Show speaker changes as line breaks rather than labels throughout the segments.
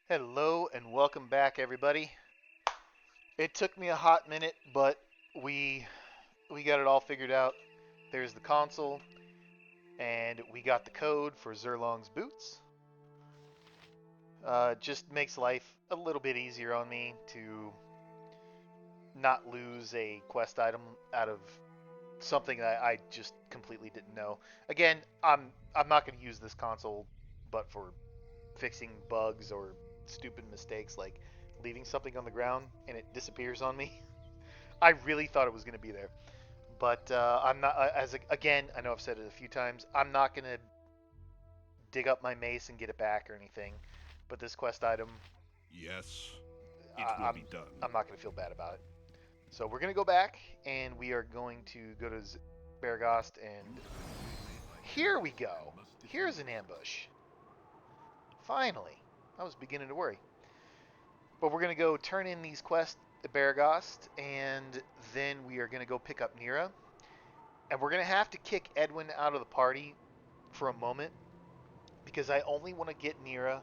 Hello and welcome back, everybody. It took me a hot minute, but we we got it all figured out. There's the console, and we got the code for Zerlong's boots. Just makes life a little bit easier on me to not lose a quest item out of something that I just completely didn't know. Again, I'm not going to use this console, but for fixing bugs or stupid mistakes like leaving something on the ground and it disappears on me. I really thought it was going to be there, but I'm not. Again, I know I've said it a few times. I'm not going to dig up my mace and get it back or anything. But this quest item,
Yes, it
I,
will
I'm
be done.
I'm not going to feel bad about it. So we're going to go back and we are going to go to Beregost, and here we go. Here's an ambush. Finally, I was beginning to worry. But we're going to go turn in these quests at Beregost, and then we are going to go pick up Nira. And we're going to have to kick Edwin out of the party for a moment because I only want to get Nira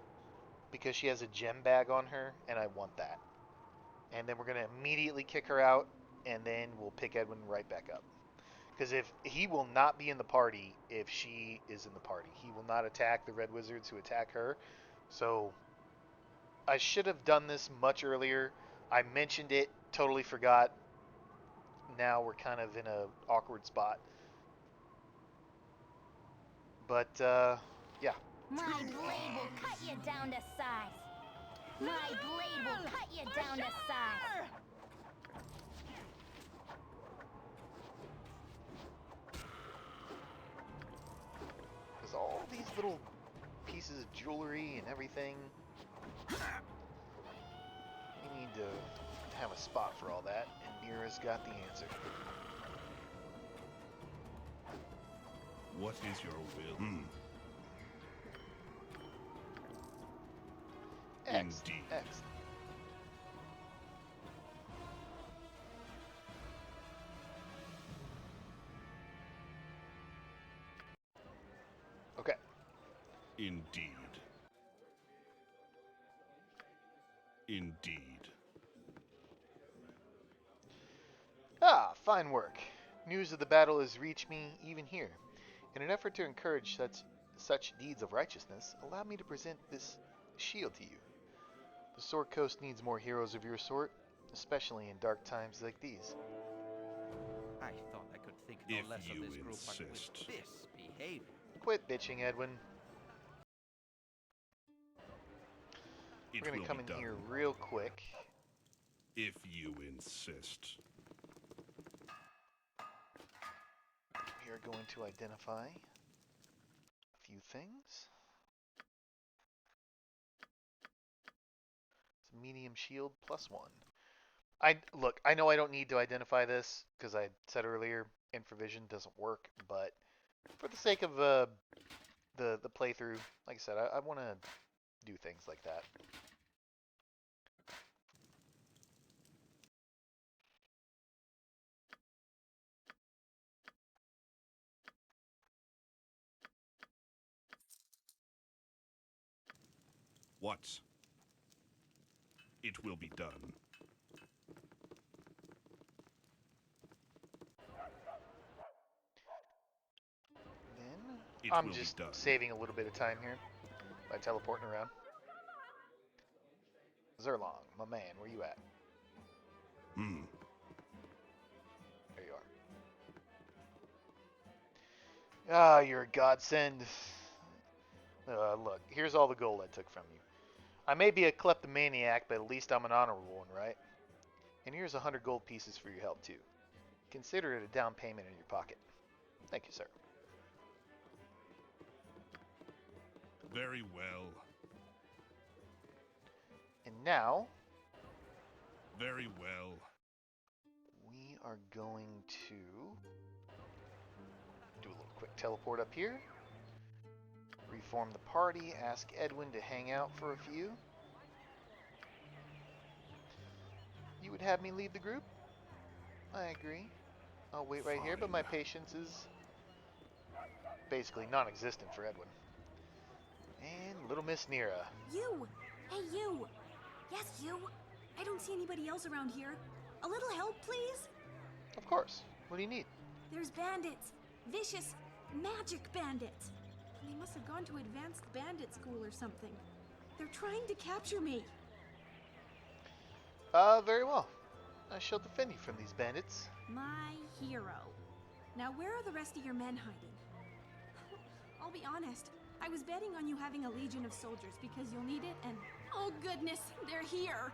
because she has a gem bag on her, and I want that. And then we're going to immediately kick her out, and then we'll pick Edwin right back up. Because if he will not be in the party if she is in the party, he will not attack the red wizards who attack her. So I should have done this much earlier. I mentioned it, totally forgot. Now we're kind of in a awkward spot. But yeah.
My blade will cut you down to size. My blade will cut you down to size.
Because all these little pieces of jewelry and everything, you need to have a spot for all that, and Mira's got the answer.
What is your will? Indeed.
X. Okay.
Indeed. Indeed.
Ah, fine work. News of the battle has reached me even here. In an effort to encourage such deeds of righteousness, allow me to present this shield to you. The Sword Coast needs more heroes of your sort, especially in dark times like these.
I thought I could think no
If
less
you
of this group, but with
insist.
this behavior.
Quit bitching, Edwin.
It
We're gonna
will
come
be
in
done.
here real quick.
If you insist.
We are going to identify a few things. It's a medium shield +1. I know I don't need to identify this because I said earlier infravision doesn't work, but for the sake of the playthrough, like I said, I want to do things like that.
What? It will be done.
Then
It
I'm
will be
just
done.
saving a little bit of time here by teleporting around. Zerlong, my man, where you at?
Hmm.
There you are. Ah, you're a godsend. Look, here's all the gold I took from you. I may be a kleptomaniac, but at least I'm an honorable one, right? And here's 100 gold pieces for your help, too. Consider it a down payment in your pocket. Thank you, sir.
Very well.
And now,
Very well.
we are going to do a little quick teleport up here. Reform the party, ask Edwin to hang out for a few. You would have me lead the group? I agree. I'll wait right here, but my patience is basically non-existent for Edwin. And little Miss Nira.
You! Hey, you! Yes, you! I don't see anybody else around here. A little help, please?
Of course. What do you need?
There's bandits. Vicious, magic bandits. They must have gone to advanced bandit school or something. They're trying to capture me.
Very well. I shall defend you from these bandits.
My hero. Now, where are the rest of your men hiding? I'll be honest. I was betting on you having a legion of soldiers because you'll need it, and oh goodness, they're here.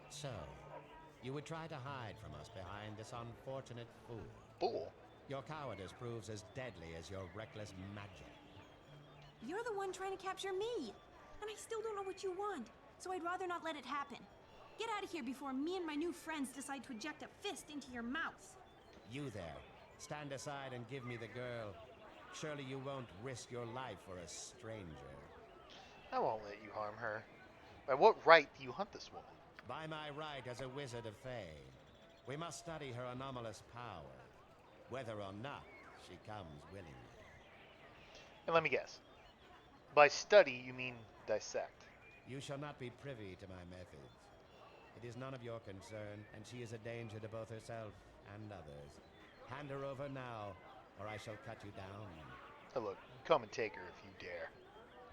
So, you would try to hide from us behind this unfortunate fool.
Fool?
Your cowardice proves as deadly as your reckless magic.
You're the one trying to capture me, and I still don't know what you want, so I'd rather not let it happen. Get out of here before me and my new friends decide to eject a fist into your mouth.
You there, stand aside and give me the girl. Surely you won't risk your life for a stranger.
I won't let you harm her. By what right do you hunt this woman?
By my right as a wizard of Fae, we must study her anomalous power, whether or not she comes willingly.
And let me guess. By study, you mean dissect.
You shall not be privy to my methods. It is none of your concern, and she is a danger to both herself and others. Hand her over now, or I shall cut you down.
Oh, look, come and take her if you dare.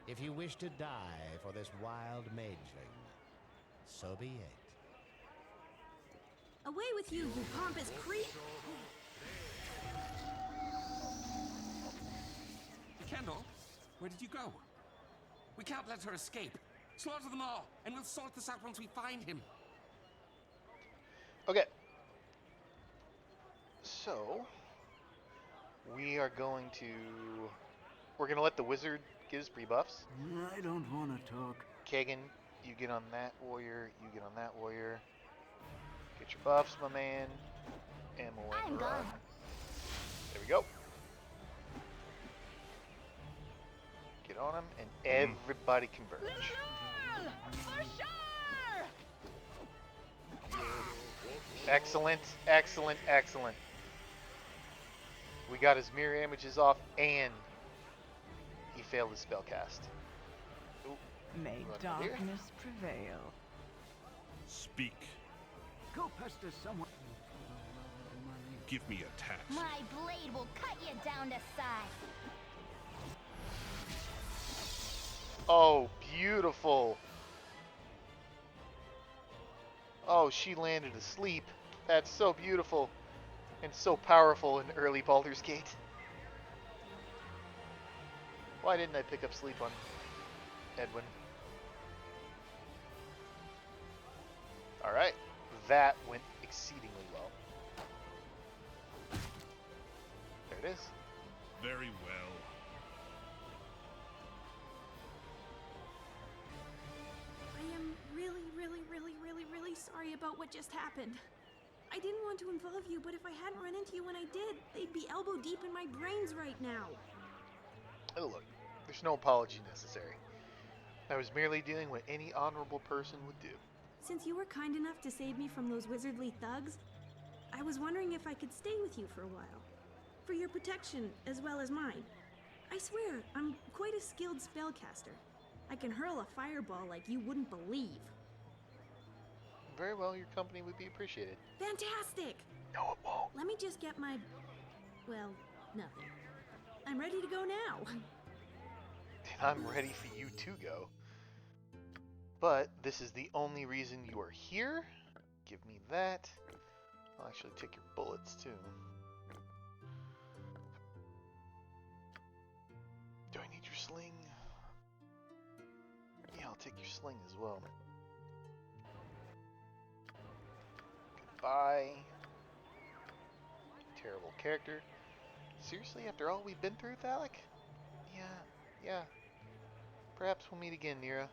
If you wish to die for this wild mageling, so be it.
Away with you, you pompous creep!
Kendall, where did you go? We can't let her escape. Slaughter them all, and we'll sort this out once we find him.
Okay. So, we are going to... We're going to let the wizard get his pre-buffs.
I don't want to talk.
Kagan, you get on that warrior, you get on that warrior. Get your buffs, my man. And we'll
I'm
run.
gone.
There we go. Get on him, and everybody converge. Excellent, excellent, excellent. We got his mirror images off, and he failed his spell cast. Ooh,
May
run over here.
darkness prevail.
Speak.
Go pester someone.
Give me a task.
My blade will cut you down to size.
Oh, beautiful. Oh, she landed asleep. That's so beautiful and so powerful in early Baldur's Gate. Why didn't I pick up sleep on Edwin? Alright, that went exceedingly well. There it is.
Very well.
I am really, really, really, really, really sorry about what just happened. I didn't want to involve you, but if I hadn't run into you when I did, they'd be elbow deep in my brains right now.
Oh, look, there's no apology necessary. I was merely doing what any honorable person would do.
Since you were kind enough to save me from those wizardly thugs, I was wondering if I could stay with you for a while. For your protection, as well as mine. I swear, I'm quite a skilled spellcaster. I can hurl a fireball like you wouldn't believe.
Very well, your company would be appreciated.
Fantastic!
No, it won't.
Let me just get my... well, nothing. I'm ready to go now.
And I'm ready for you to go. But this is the only reason you are here. Give me that. I'll actually take your bullets too. Do I need your sling? Yeah, I'll take your sling as well. Goodbye. Terrible character. Seriously, after all we've been through, Thalic? Yeah. Perhaps we'll meet again, Nira.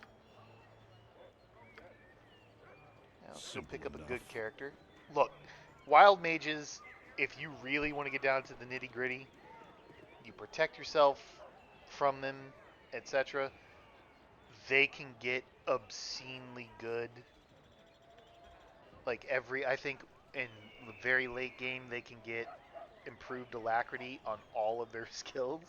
I'll still
Simple
pick up a
enough.
good character. Look, wild mages, if you really want to get down to the nitty gritty, you protect yourself from them, etc. They can get obscenely good. Like I think in the very late game, they can get improved alacrity on all of their skills.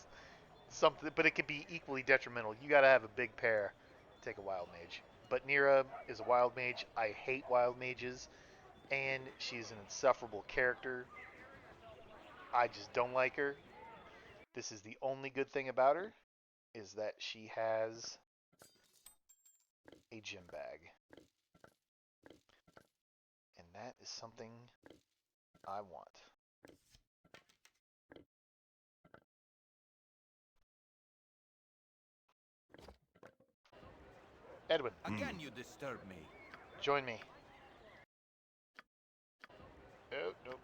Something, but it could be equally detrimental. You got to have a big pair to take a wild mage. But Nira is a wild mage. I hate wild mages, and she's an insufferable character. I just don't like her. This is the only good thing about her, is that she has a gym bag. And that is something I want. Edwin,
Again, you disturb me.
join me. Oh, nope.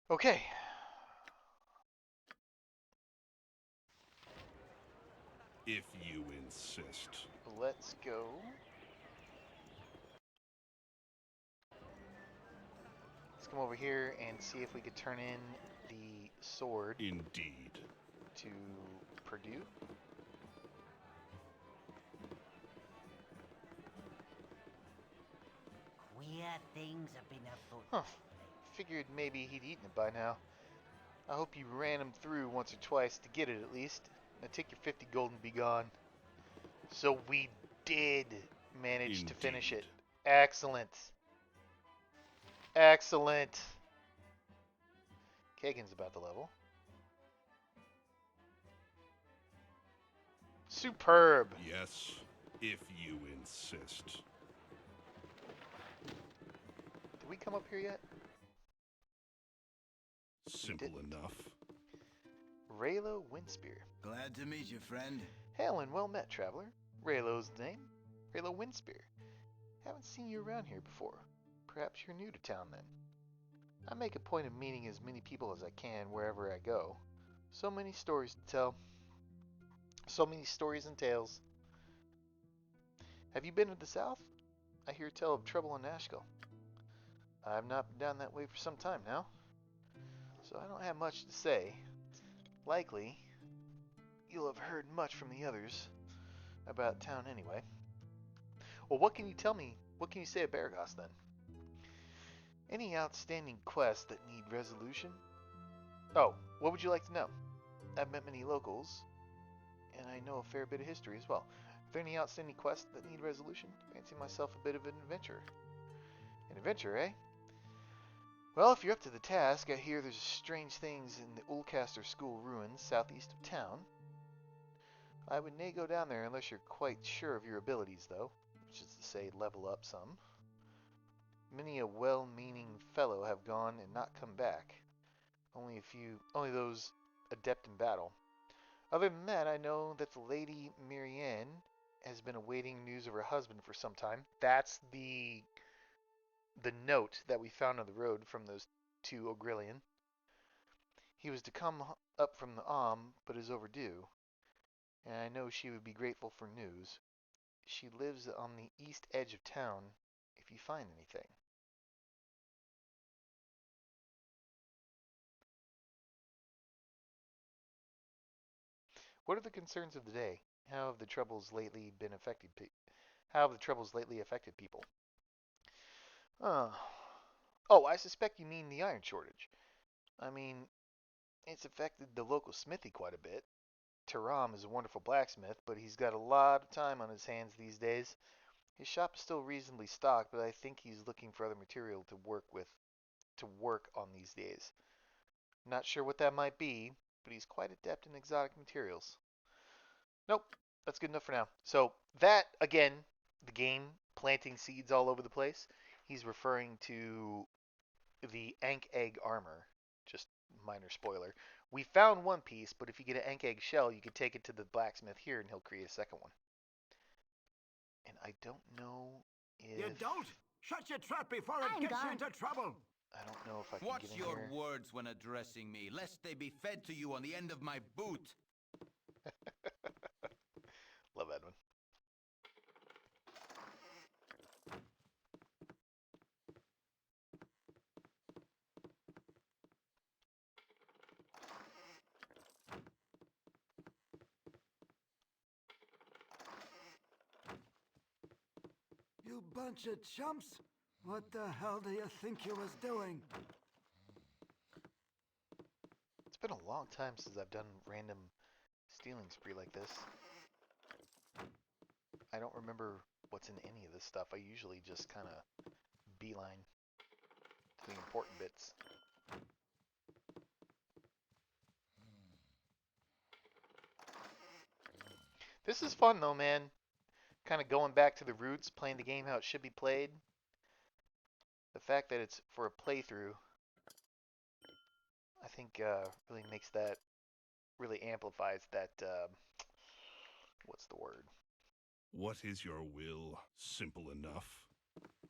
Okay.
If you insist.
Let's go. Let's come over here and see if we could turn in the sword
Indeed.
to Purdue.
Queer things have been afoot.
Huh. Figured maybe he'd eaten it by now. I hope you ran him through once or twice to get it at least. Now take your 50 gold and be gone. So we did manage to finish it.
Indeed.
Excellent. Excellent. Kagan's about the level. Superb.
Yes, if you insist.
Did we come up here yet?
Simple
didn't.
enough.
Raylo Windspear.
Glad to meet you, friend.
Hail and well met, traveler. Raylo's the name. Raylo Windspear. Haven't seen you around here before. Perhaps you're new to town then. I make a point of meeting as many people as I can wherever I go. So many stories to tell. So many stories and tales. Have you been to the south? I hear tell of trouble in Nashville. I've not been down that way for some time now, so I don't have much to say. Likely, you'll have heard much from the others about town anyway. Well, what can you tell me? What can you say of Beregost then? Any outstanding quests that need resolution? Oh, what would you like to know? I've met many locals, and I know a fair bit of history as well. Are there any outstanding quests that need resolution? Fancy myself a bit of an adventurer. An adventurer, eh? Well, if you're up to the task, I hear there's strange things in the Ulcaster School ruins southeast of town. I would nay go down there unless you're quite sure of your abilities, though, which is to say level up some. Many a well-meaning fellow have gone and not come back. Only those adept in battle. Other than that, I know that the Lady Marianne has been awaiting news of her husband for some time. That's the note that we found on the road from those two Ogrillion. He was to come up from the but is overdue, and I know she would be grateful for news. She lives on the east edge of town, if you find anything. What are the concerns of the day? How have the troubles lately affected people? Uh, oh, I suspect you mean the iron shortage. I mean, it's affected the local smithy quite a bit. Taram is a wonderful blacksmith, but he's got a lot of time on his hands these days. His shop is still reasonably stocked, but I think he's looking for other material to work on these days. Not sure what that might be, but he's quite adept in exotic materials. Nope, that's good enough for now. So that, again, the game planting seeds all over the place. He's referring to the Ankh Egg armor. Just minor spoiler. We found one piece, but if you get an Ankh Egg shell, you can take it to the blacksmith here and he'll create a second one. And I don't know if...
You don't? Shut your trap before it
I'm
gets
gone.
you into trouble.
I don't know if I can
Watch
get in
your
here.
words when addressing me, lest they be fed to you on the end of my boot.
Love Edwin.
You bunch of chumps! What the hell do you think you was doing?
It's been a long time since I've done random stealing spree like this. I don't remember what's in any of this stuff. I usually just kind of beeline to the important bits. This is fun though, man. Kind of going back to the roots, playing the game how it should be played. The fact that it's for a playthrough, I think really makes that, really amplifies that, what's the word?
What is your will? Simple enough.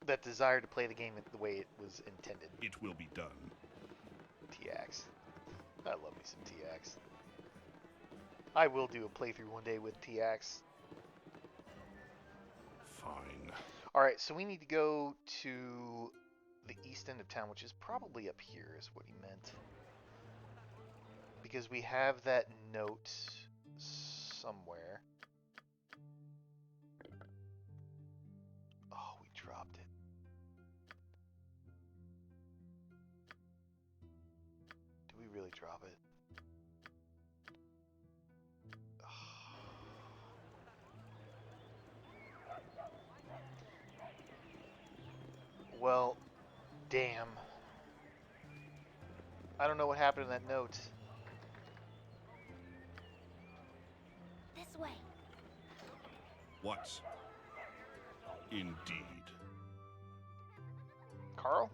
That desire to play the game the way it was intended.
It will be done.
TX. I love me some TX. I will do a playthrough one day with TX.
Fine.
Alright, so we need to go to the east end of town, which is probably up here, is what he meant. Because we have that note somewhere. Oh, we dropped it. Did we really drop it? Well, damn. I don't know what happened to that note.
This way.
What? Indeed.
Carl?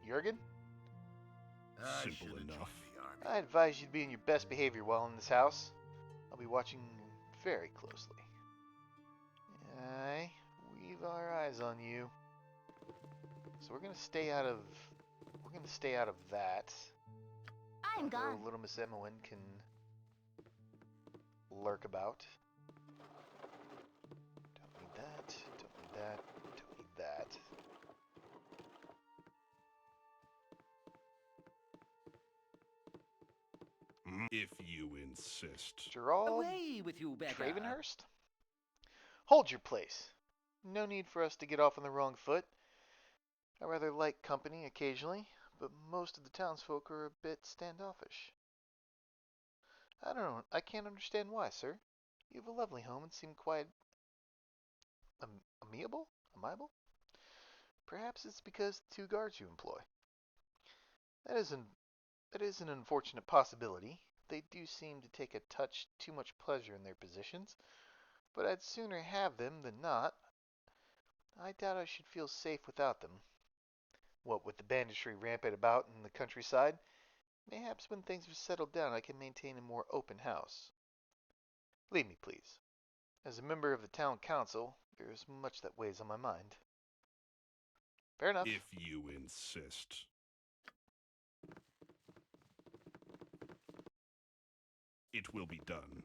Jurgen?
Simple enough.
I advise you to be in your best behavior while in this house. I'll be watching very closely. I weave our eyes on you. So we're gonna stay out of that.
I'm gone.
So little Miss Emmeline can lurk about. Don't need that, don't need that, don't need that.
If you insist.
Gerald
Away with you, beggar.
Travenhurst? Hold your place. No need for us to get off on the wrong foot. I rather like company occasionally, but most of the townsfolk are a bit standoffish. I don't know. I can't understand why, sir. You have a lovely home and seem quite amiable? Amiable? Perhaps it's because the 2 guards you employ. That is an unfortunate possibility. They do seem to take a touch too much pleasure in their positions, but I'd sooner have them than not. I doubt I should feel safe without them. What with the banditry rampant about in the countryside, mayhaps when things have settled down I can maintain a more open house. Leave me, please. As a member of the town council, there is much that weighs on my mind. Fair enough.
If you insist. It will be done.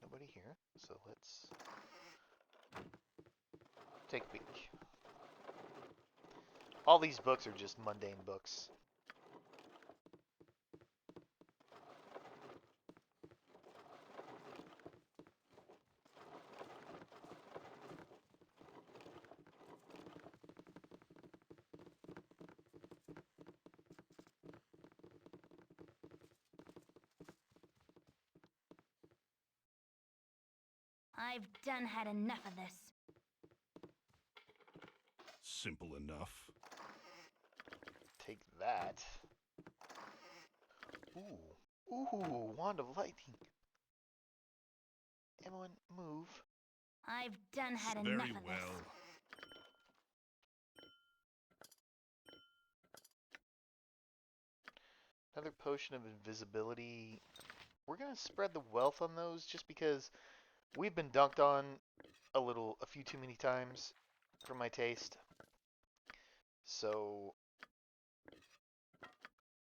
Nobody here, so let's take a peek. All these books are just mundane books.
I've done had enough of this.
Simple enough.
Take that. Ooh. Ooh, Wand of Lightning. Everyone, move.
I've done had enough
Very
of
well.
this.
Another potion of invisibility. We're gonna spread the wealth on those just because we've been dunked on a few too many times for my taste. So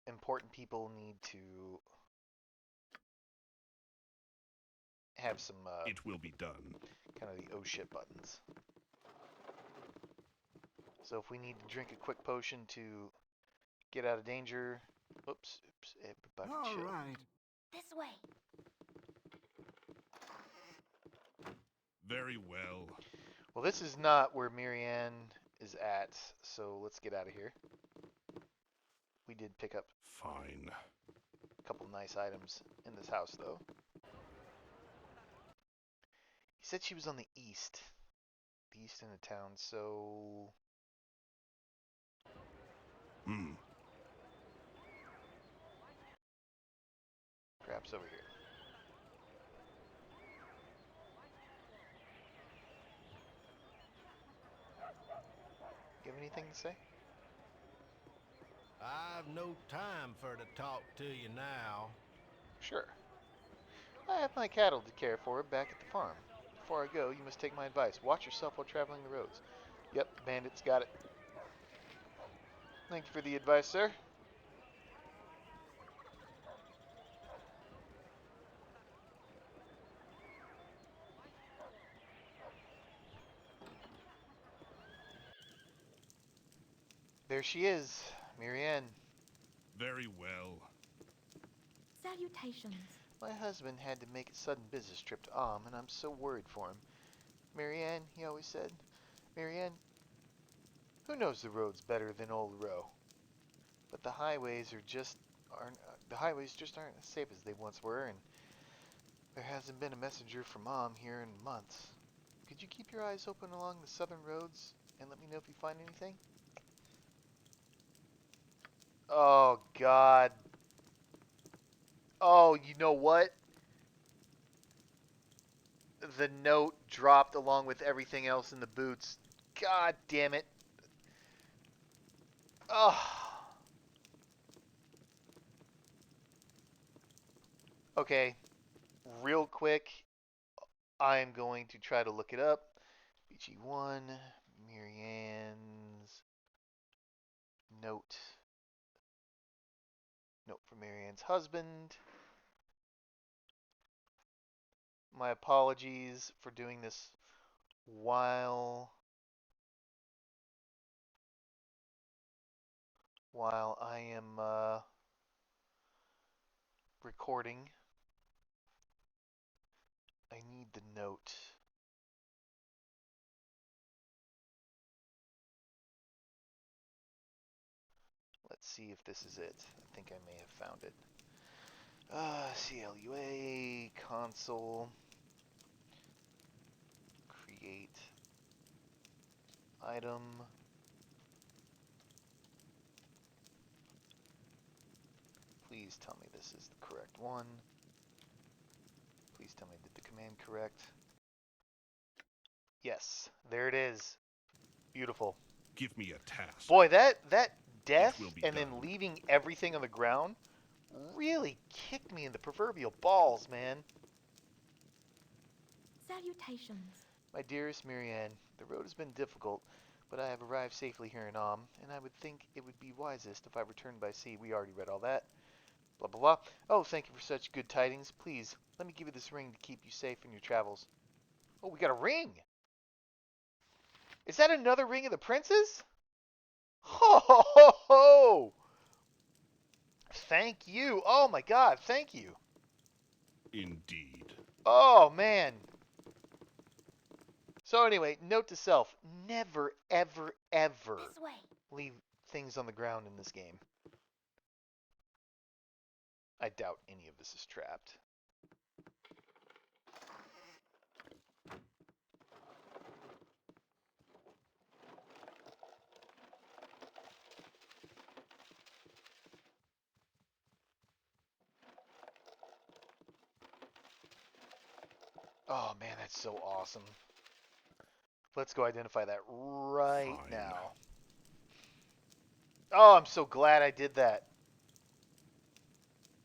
important people need to have some
It will be done.
kind of the oh shit buttons. So if we need to drink a quick potion to get out of danger, oops, everybody
All
chill.
right.
This way.
Very well.
Well, this is not where Marianne is at, so let's get out of here. We did pick up
Fine.
a couple nice items in this house, though. He said she was on the east end of town, so perhaps over here. You have anything to say?
I've no time for to talk to you now.
Sure. I have my cattle to care for back at the farm. Before I go, you must take my advice. Watch yourself while traveling the roads. Yep, bandits got it. Thank you for the advice, sir. There she is, Marianne.
Very well.
Salutations.
My husband had to make a sudden business trip to and I'm so worried for him. Marianne, he always said. Marianne, who knows the roads better than old Roe? But the highways just aren't as safe as they once were, and there hasn't been a messenger from Mom here in months. Could you keep your eyes open along the southern roads and let me know if you find anything? Oh, God. Oh, you know what? The note dropped along with everything else in the boots. God damn it. Oh. Okay. Real quick, I'm going to try to look it up. BG1, Marianne's note. Note from Marianne's husband. My apologies for doing this while I am recording. I need the note. Let's see if this is it. I think I may have found it. CLUA, console, create, item. Please tell me this is the correct one. Please tell me I did the command correct. Yes, there it is. Beautiful.
Give me a task.
Boy, that death
will be
and then
done.
leaving everything on the ground really kicked me in the proverbial balls, man.
Salutations.
My dearest Marianne, the road has been difficult, but I have arrived safely here in and I would think it would be wisest if I returned by sea. We already read all that. Blah, blah, blah. Oh, thank you for such good tidings. Please, let me give you this ring to keep you safe in your travels. Oh, we got a ring! Is that another ring of the prince's? Ho, ho, ho, ho! Thank you. Oh, my God, thank you.
Indeed.
Oh, man. So anyway, note to self, never, ever, ever
This way.
leave things on the ground in this game. I doubt any of this is trapped. Oh man, that's so awesome. Let's go identify that right
Fine.
now. Oh, I'm so glad I did that.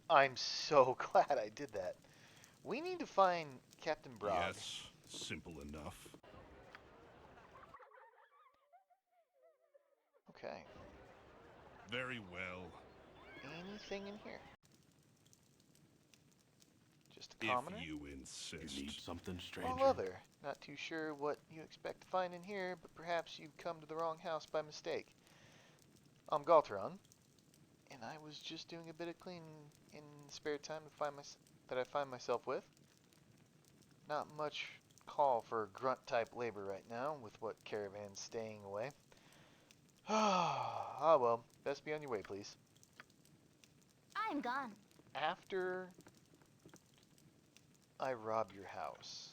I'm so glad I did that. We need to find Captain Brog.
Yes, simple enough.
Okay.
Very well.
Anything in here? Just a
If
commoner?
you insist.
You need something,
Well, other. Not too sure what you expect to find in here, but perhaps you've come to the wrong house by mistake. I'm Galteron, and I was just doing a bit of cleaning in the spare time that I find myself with. Not much call for grunt type labor right now with what caravan's staying away. Ah, well, best be on your way, please.
I'm gone.
After I rob your house,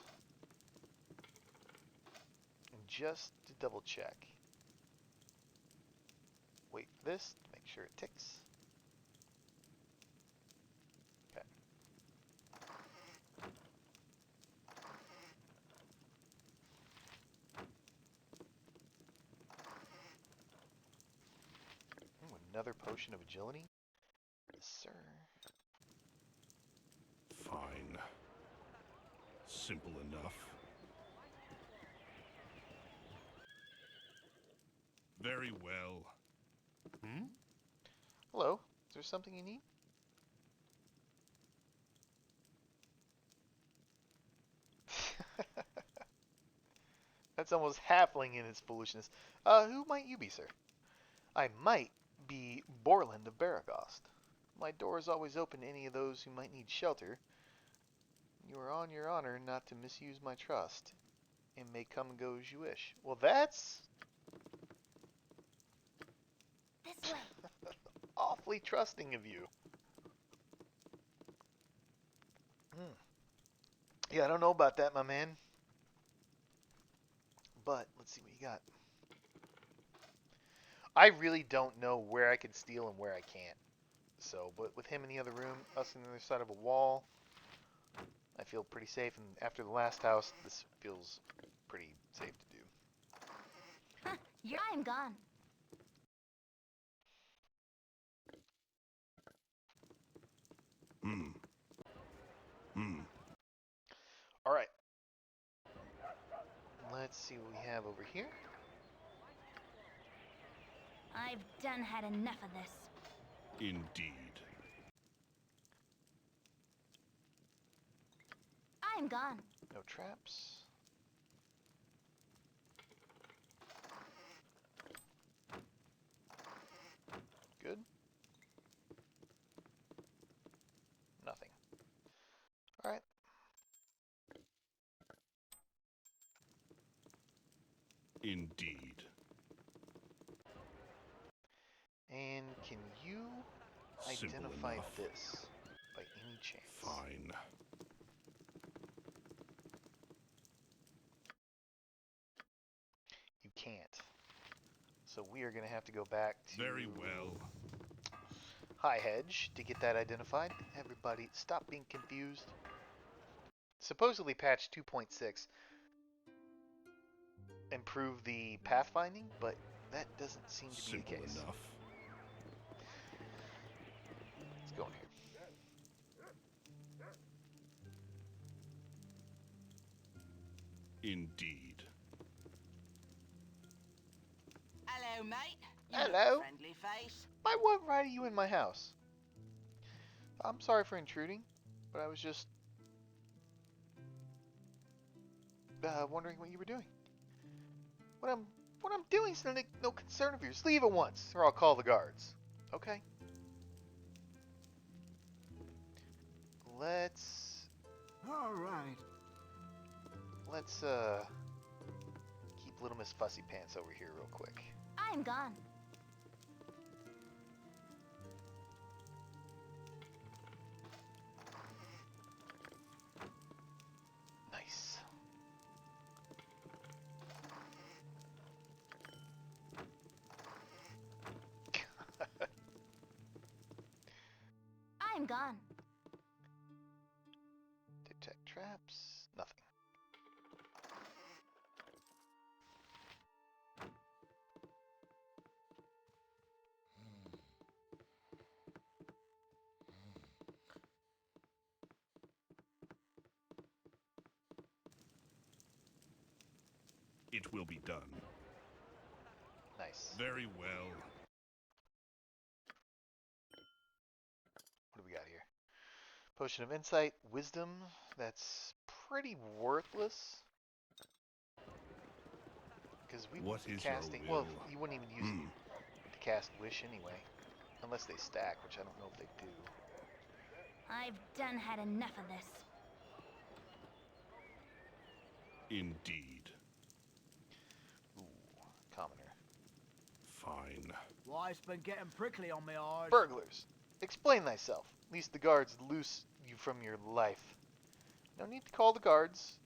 and just to double check, wait for this to make sure it ticks. Okay. Ooh, another potion of agility? Yes, sir.
Fine. Simple enough. Very well.
Hello, is there something you need? That's almost halfling in its foolishness. Who might you be, sir? I might be Borland of Beregost. My door is always open to any of those who might need shelter. You are on your honor not to misuse my trust, and may come and go as you wish. Well, that's
This way.
awfully trusting of you. Yeah, I don't know about that, my man. But let's see what you got. I really don't know where I can steal and where I can't. So, but with him in the other room, us on the other side of a wall, I feel pretty safe. And after the last house, this feels pretty safe to do.
I'm gone.
All right. Let's see what we have over here.
I've done had enough of this.
Indeed.
I'm gone.
No traps. Good. Nothing. All right.
Indeed.
And can you
Simple
identify
enough.
this by any chance?
Fine.
You can't. So we are going to have to go back to
Very well.
High Hedge to get that identified. Everybody, stop being confused. Supposedly patch 2.6 improved the pathfinding, but that doesn't seem to be
Simple
the case.
enough.
Let's go in here.
Indeed.
Hello, mate.
Hello.
Friendly face.
Why what right are you in my house? I'm sorry for intruding, but I was just wondering what you were doing. What I'm doing is no concern of yours. Leave at once, or I'll call the guards. Okay? Let's
All right.
keep Little Miss Fussy Pants over here real quick.
I'm gone.
Nice.
I'm gone.
Detect traps. Nothing.
It will be done.
Nice.
Very well.
What do we got here? Potion of Insight, Wisdom. That's pretty worthless. Because we
What
would be
is your
casting.
will?
Well, you wouldn't even use it to cast Wish anyway, unless they stack, which I don't know if they do.
I've done had enough of this.
Indeed.
Ooh, commoner.
Fine.
Wife's been getting prickly on me eyes.
Burglars. Explain thyself. Least the guards loose you from your life. No need to call the guards.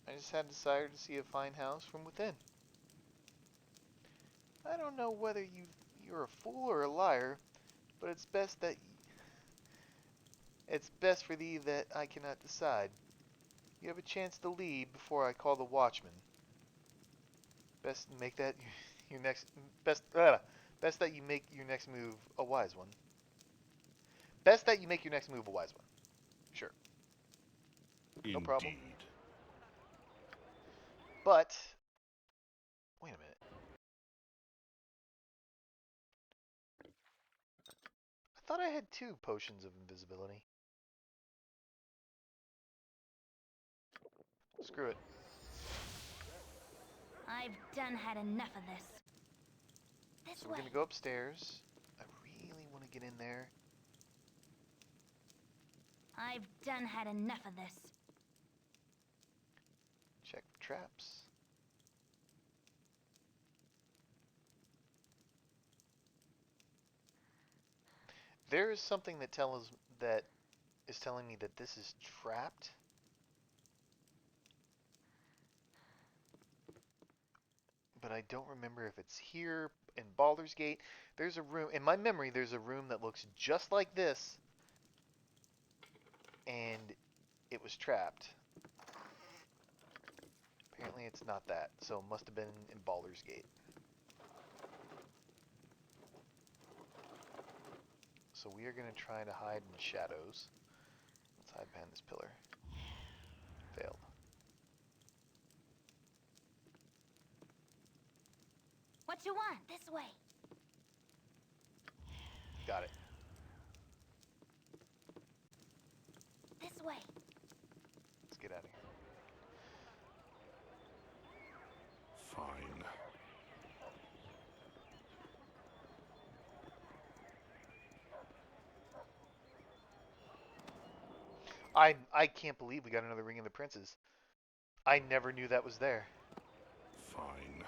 I just had desire to see a fine house from within. I don't know whether you're a fool or a liar, but it's best for thee that I cannot decide. You have a chance to leave before I call the watchman. Best make that your next best that you make your next move a wise one. Best that you make your next move a wise one. Sure. No problem.
Indeed.
But wait a minute. I thought I had 2 potions of invisibility. Screw it.
I've done had enough of this. This
So we're
way.
gonna go upstairs. I really want to get in there.
I've done had enough of this.
Check for traps. There is something that is telling me that this is trapped. But I don't remember if it's here in Baldur's Gate. There's a room, in my memory, there's a room that looks just like this. And it was trapped. Apparently it's not that, so it must have been in Baldur's Gate. So we are going to try to hide in the shadows. Let's hide behind this pillar. Failed.
What you want? This way.
Got it.
This way.
Let's get out of here.
Fine.
I can't believe we got another Ring of the Princes. I never knew that was there.
Fine.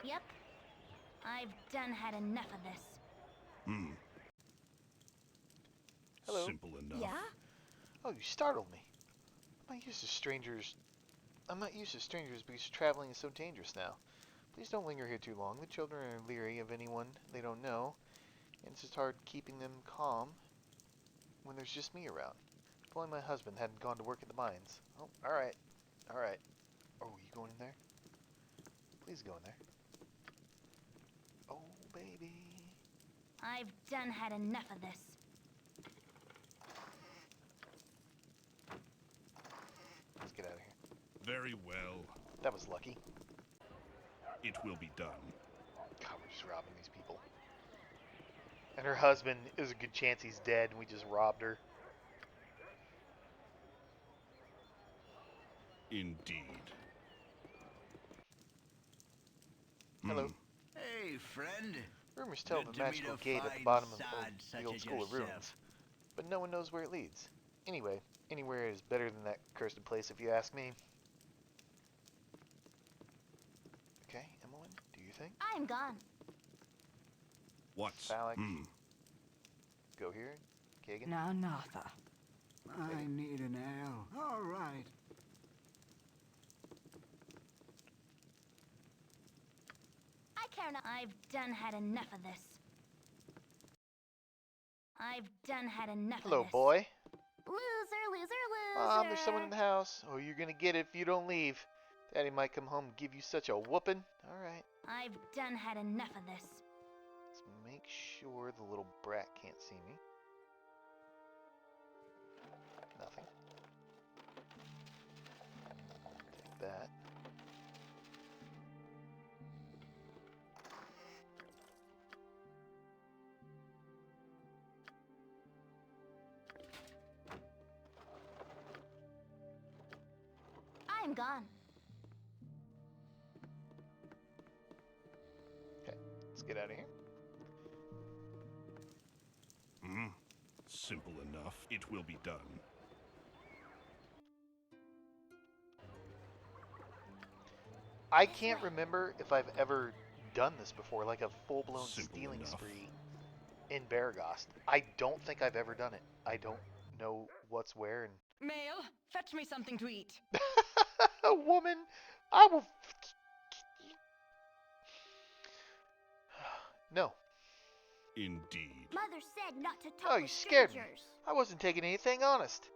Yep. I've done had enough of this.
Hmm.
Hello.
Simple enough.
Yeah?
Oh, you startled me. I'm not used to strangers. I'm not used to strangers because traveling is so dangerous now. Please don't linger here too long. The children are leery of anyone they don't know, and it's just hard keeping them calm when there's just me around. If only my husband hadn't gone to work at the mines. Oh, alright. Alright. Oh, you going in there? Please go in there. Oh, baby.
I've done had enough of this.
Let's get out of here.
Very well.
That was lucky.
It will be done.
God, we're just robbing these people. And her husband, there's a good chance he's dead, and we just robbed her.
Indeed.
Hello.
Hey, friend.
Rumors tell of
Good
a
to meet
magical
a
gate at the
fine
bottom of
sod
the
such
old
as
school of
yourself.
ruins. But no one knows where it leads. Anyway, anywhere is better than that cursed place if you ask me. Okay, Emmeline, do you think?
I'm gone.
What's...
Phallic.
Hmm.
Go here, Kagan.
Now, Nartha.
I need an ale. All right.
I care not. I've done had enough of this. I've done had enough
Hello,
of this.
boy.
Loser, loser, loser.
Mom, there's someone in the house. Oh, you're gonna get it if you don't leave. Daddy might come home and give you such a whooping. Alright.
I've done had enough of this.
Let's make sure the little brat can't see me. Nothing. Take that.
I'm gone.
Okay, let's get out of here.
Hmm. Simple enough. It will be done.
I can't remember if I've ever done this before, like a full-blown
Simple
stealing
enough.
spree in Beregost. I don't think I've ever done it. I don't know what's where. And
Mail, fetch me something to eat.
a woman, I will. No.
Indeed.
Mother said not to talk
Oh, you
with
scared me.
strangers.
I wasn't taking anything honest.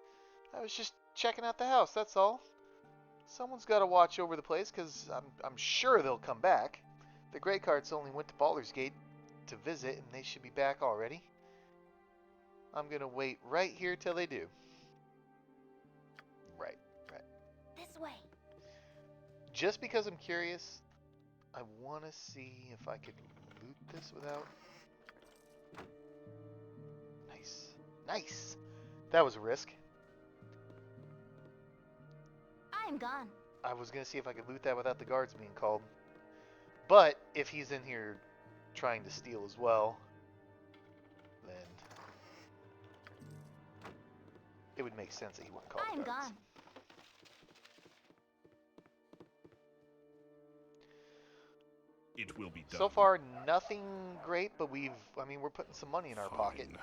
I was just checking out the house, that's all. Someone's got to watch over the place, because I'm sure they'll come back. The Grey Carts only went to Baldur's Gate to visit, and they should be back already. I'm going to wait right here till they do. Right.
This way.
Just because I'm curious, I want to see if I could loot this without... Nice. That was a risk.
I'm gone.
I was going to see if I could loot that without the guards being called. But if he's in here trying to steal as well, then it would make sense that he wouldn't call the
I'm
guards.
gone.
It will be done.
So far, nothing great, but we're putting some money in our pocket.
Fine.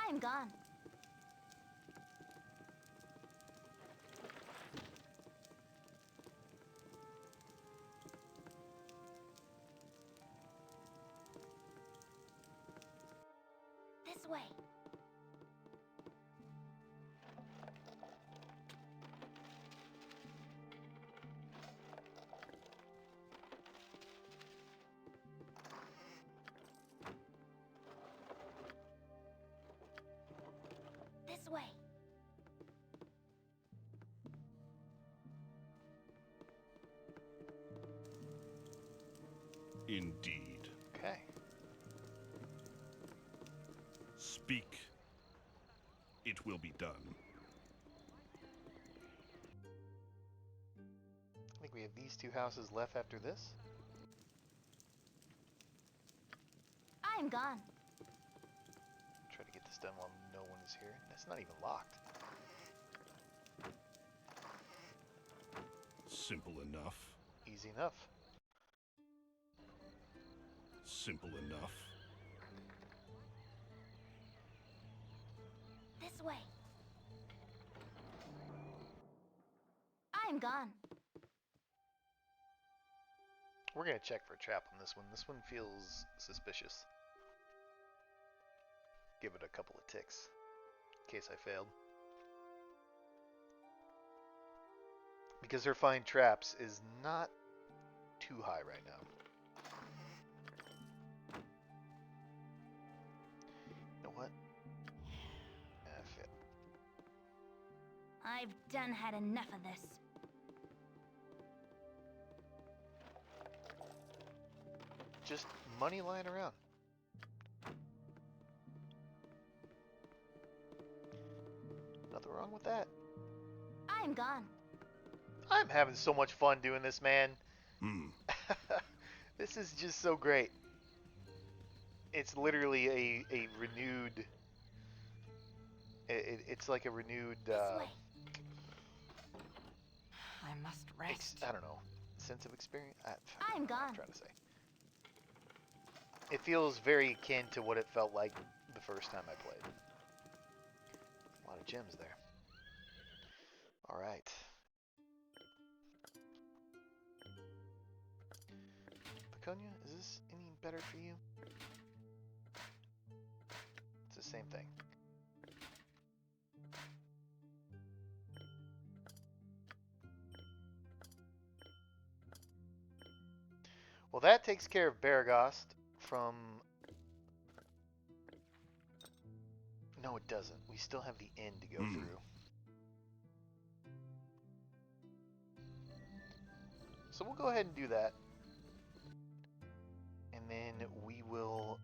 I'm gone. This way. This way.
Indeed.
Okay.
Speak. It will be done.
I think we have these two houses left after this.
I'm gone.
Try to get this done while no one is here. That's not even locked.
Simple enough.
Easy enough.
Simple enough.
This way. I'm gone.
We're going to check for a trap on this one. This one feels suspicious. Give it a couple of ticks in case I failed. Because her find traps is not too high right now. You know what? F it.
I've done had enough of this.
Just money lying around. Nothing wrong with that.
I'm gone.
I'm having so much fun doing this, man.
Hmm.
This is just so great. It's literally a renewed... It's like a renewed...
This way.
I must rest.
I don't know. Sense of experience?
I'm
what
gone.
I'm trying to say. It feels very akin to what it felt like the first time I played. A lot of gems there. Alright. Peconia, is this any better for you? It's the same thing. Well, that takes care of Beregost from... No, it doesn't. We still have the inn to go through. So we'll go ahead and do that. And then we will...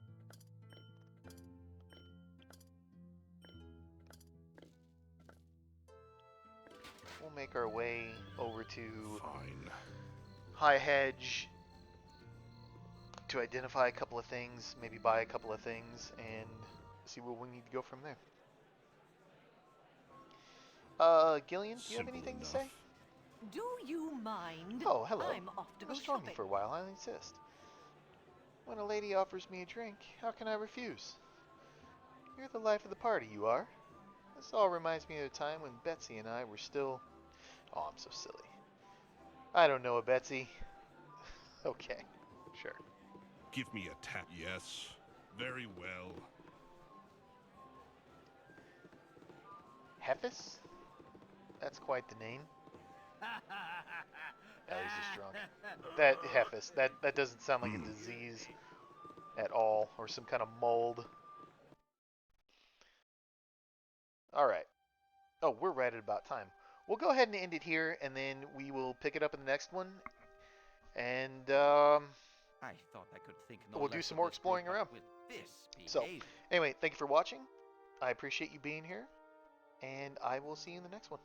We'll make our way over to
Fine.
High Hedge to identify a couple of things, maybe buy a couple of things, and see where we need to go from there. Gillian, do you have
Simple
anything to
enough.
say?
Do you mind?
Oh, hello.
I'm off to go
Just join me
shopping.
for a while, I insist. When a lady offers me a drink, how can I refuse? You're the life of the party, you are. This all reminds me of a time when Betsy and I were still... Oh, I'm so silly. I don't know a Betsy. Okay, sure.
Give me a tap. Yes. Very well.
Hefis? That's quite the name. Oh, he's just drunk. That Hefis, that doesn't sound like a disease at all, or some kind of mold. Alright. Oh, we're right at about time. We'll go ahead and end it here, and then we will pick it up in the next one. And,
I thought I could think no
we'll do
less
some
of
more
this group,
exploring
but
around.
with this
So,
behavior.
anyway, thank you for watching. I appreciate you being here, and I will see you in the next one.